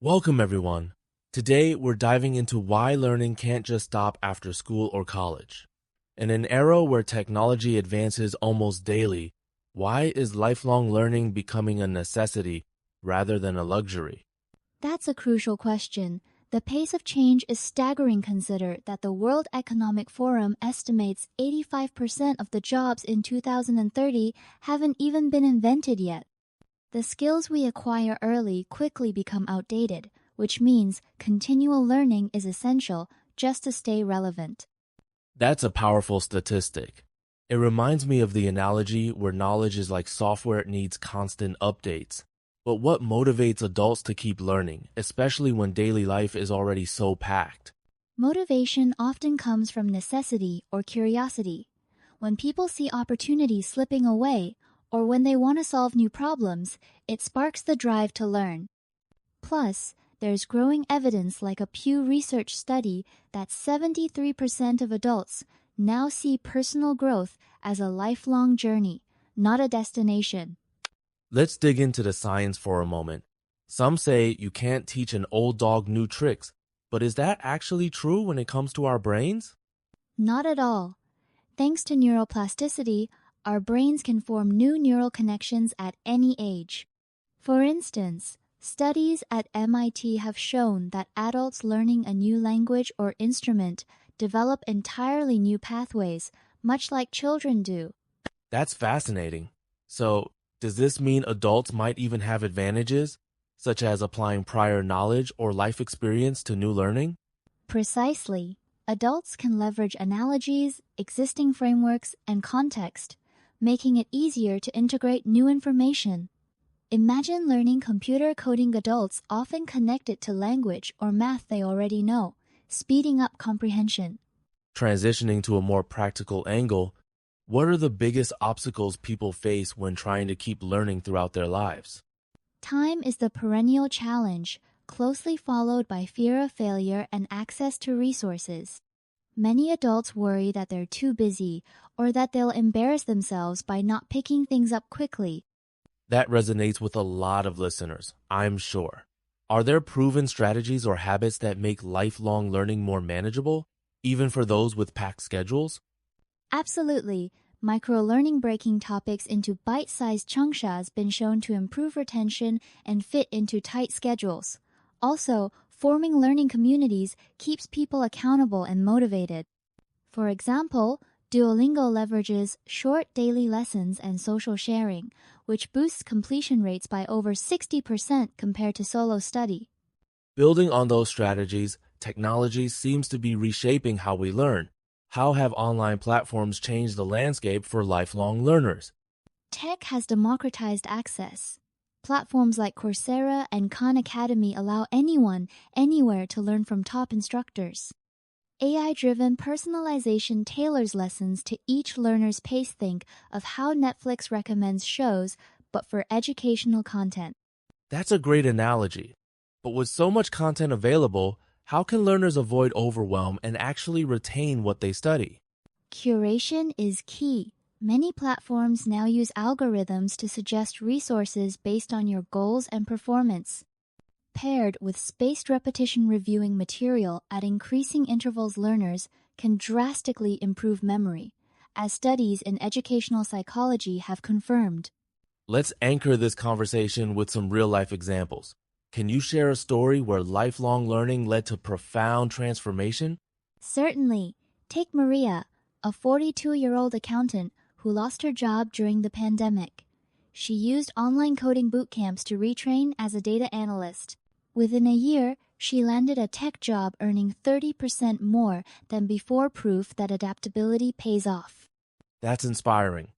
Welcome, everyone. Today, we're diving into why learning can't just stop after school or college. In an era where technology advances almost daily, why is lifelong learning becoming a necessity rather than a luxury? That's a crucial question. The pace of change is staggering. Consider that the World Economic Forum estimates 85% of the jobs in 2030 haven't even been invented yet. The skills we acquire early quickly become outdated, which means continual learning is essential just to stay relevant. That's a powerful statistic. It reminds me of the analogy where knowledge is like software, it needs constant updates. But what motivates adults to keep learning, especially when daily life is already so packed? Motivation often comes from necessity or curiosity. When people see opportunities slipping away, or when they want to solve new problems, it sparks the drive to learn. Plus, there's growing evidence like a Pew Research study that 73% of adults now see personal growth as a lifelong journey, not a destination. Let's dig into the science for a moment. Some say you can't teach an old dog new tricks, but is that actually true when it comes to our brains? Not at all. Thanks to neuroplasticity, our brains can form new neural connections at any age. For instance, studies at MIT have shown that adults learning a new language or instrument develop entirely new pathways, much like children do. That's fascinating. So, does this mean adults might even have advantages, such as applying prior knowledge or life experience to new learning? Precisely. Adults can leverage analogies, existing frameworks, and context, making it easier to integrate new information. Imagine learning computer coding. Adults often connect it to language or math they already know, speeding up comprehension. Transitioning to a more practical angle, what are the biggest obstacles people face when trying to keep learning throughout their lives? Time is the perennial challenge, closely followed by fear of failure and access to resources. Many adults worry that they're too busy or that they'll embarrass themselves by not picking things up quickly. That resonates with a lot of listeners, I'm sure. Are there proven strategies or habits that make lifelong learning more manageable, even for those with packed schedules? Absolutely. Micro-learning, breaking topics into bite-sized chunks, has been shown to improve retention and fit into tight schedules. Also, forming learning communities keeps people accountable and motivated. For example, Duolingo leverages short daily lessons and social sharing, which boosts completion rates by over 60% compared to solo study. Building on those strategies, technology seems to be reshaping how we learn. How have online platforms changed the landscape for lifelong learners? Tech has democratized access. Platforms like Coursera and Khan Academy allow anyone, anywhere to learn from top instructors. AI-driven personalization tailors lessons to each learner's pace. Think of how Netflix recommends shows, but for educational content. That's a great analogy. But with so much content available, how can learners avoid overwhelm and actually retain what they study? Curation is key. Many platforms now use algorithms to suggest resources based on your goals and performance. Paired with spaced repetition, reviewing material at increasing intervals, learners can drastically improve memory, as studies in educational psychology have confirmed. Let's anchor this conversation with some real-life examples. Can you share a story where lifelong learning led to profound transformation? Certainly. Take Maria, a 42-year-old accountant who lost her job during the pandemic. She used online coding boot camps to retrain as a data analyst. Within a year, she landed a tech job earning 30% more than before, proof that adaptability pays off. That's inspiring.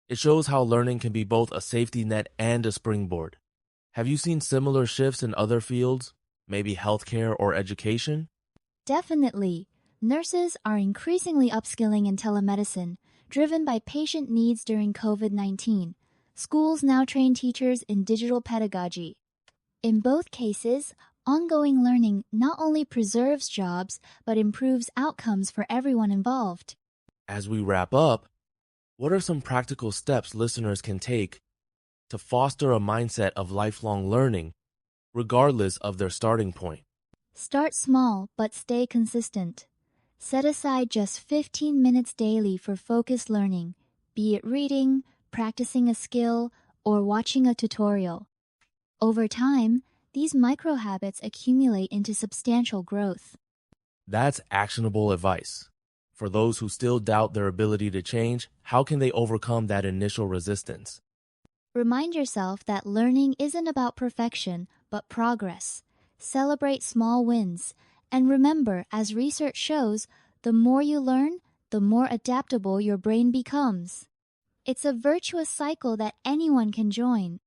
It shows how learning can be both a safety net and a springboard. Have you seen similar shifts in other fields, maybe healthcare or education? Definitely. Nurses are increasingly upskilling in telemedicine, driven by patient needs during COVID-19. Schools now train teachers in digital pedagogy. In both cases, ongoing learning not only preserves jobs, but improves outcomes for everyone involved. As we wrap up, what are some practical steps listeners can take to foster a mindset of lifelong learning regardless of their starting point. Start small but stay consistent. Set aside just 15 minutes daily for focused learning, be it reading, practicing a skill, or watching a tutorial. Over time, these micro habits accumulate into substantial growth. That's actionable advice. For those who still doubt their ability to change, how can they overcome that initial resistance? Remind yourself that learning isn't about perfection, but progress. Celebrate small wins. And remember, as research shows, the more you learn, the more adaptable your brain becomes. It's a virtuous cycle that anyone can join.